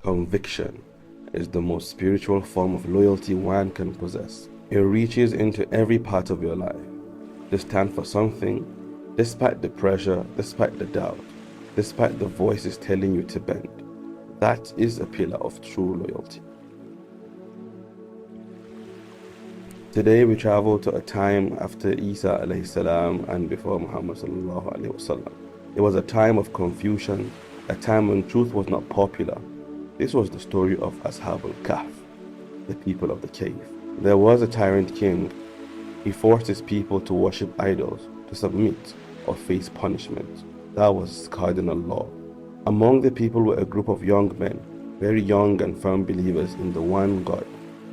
Conviction is the most spiritual form of loyalty one can possess. It reaches into every part of your life to stand for something, despite the pressure, despite the doubt, despite the voices telling you to bend. That is a pillar of true loyalty. Today we travel to a time after Isa alayhi salam and before Muhammad sallallahu alayhi wasallam. It was a time of confusion, a time when truth was not popular. This was the story of Ashab al-Kahf, the people of the cave. There was a tyrant king. He forced his people to worship idols, to submit, or face punishment. That was cardinal law. Among the people were a group of young men, very young and firm believers in the one God,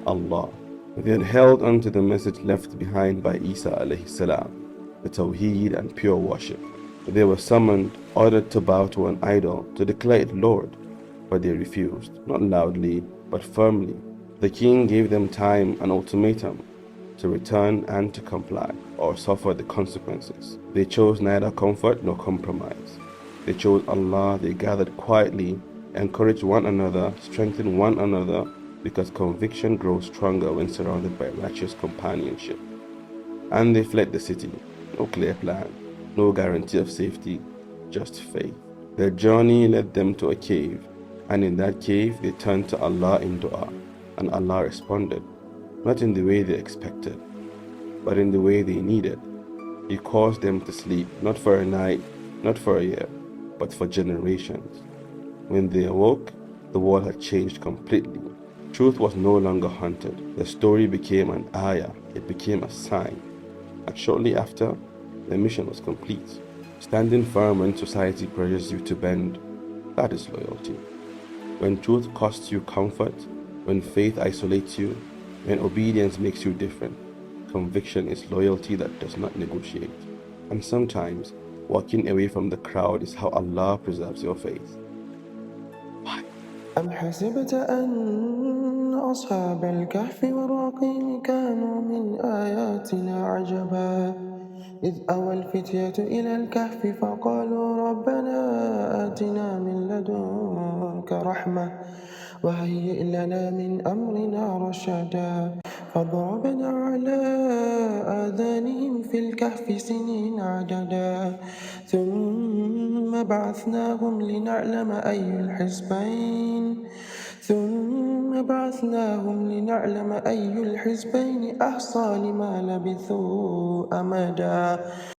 Allah. They had held on to the message left behind by Isa alayhi salam, the Tawheed and pure worship. They were summoned, ordered to bow to an idol, to declare it Lord, but they refused, not loudly, but firmly. The king gave them time, an ultimatum, to return and to comply, or suffer the consequences. They chose neither comfort nor compromise. They chose Allah. They gathered quietly, encouraged one another, strengthened one another, because conviction grows stronger when surrounded by righteous companionship. And they fled the city. No clear plan, no guarantee of safety, just faith. Their journey led them to a cave, and in that cave they turned to Allah in dua, and Allah responded, not in the way they expected, but in the way they needed. He caused them to sleep, not for a night, not for a year, but for generations. When they awoke, the world had changed completely. Truth was no longer hunted. The story became an ayah, it became a sign. And shortly after, the mission was complete. Standing firm when society pressures you to bend, that is loyalty. When truth costs you comfort, when faith isolates you, when obedience makes you different, conviction is loyalty that does not negotiate. And sometimes, walking away from the crowd is how Allah preserves your faith. Why? أم حسبت أن أصحاب الكهف والرقيم كانوا من آياتنا عجبا إذ أوى الفتية إلى الكهف فقالوا ربنا آتنا من لدنك رحمة وهيئ لنا من أمرنا رشدا فضربنا على آذانهم في الكهف سنين عددا ثم بعثناهم لنعلم أي الحزبين أحصى لما لبثوا أمدا.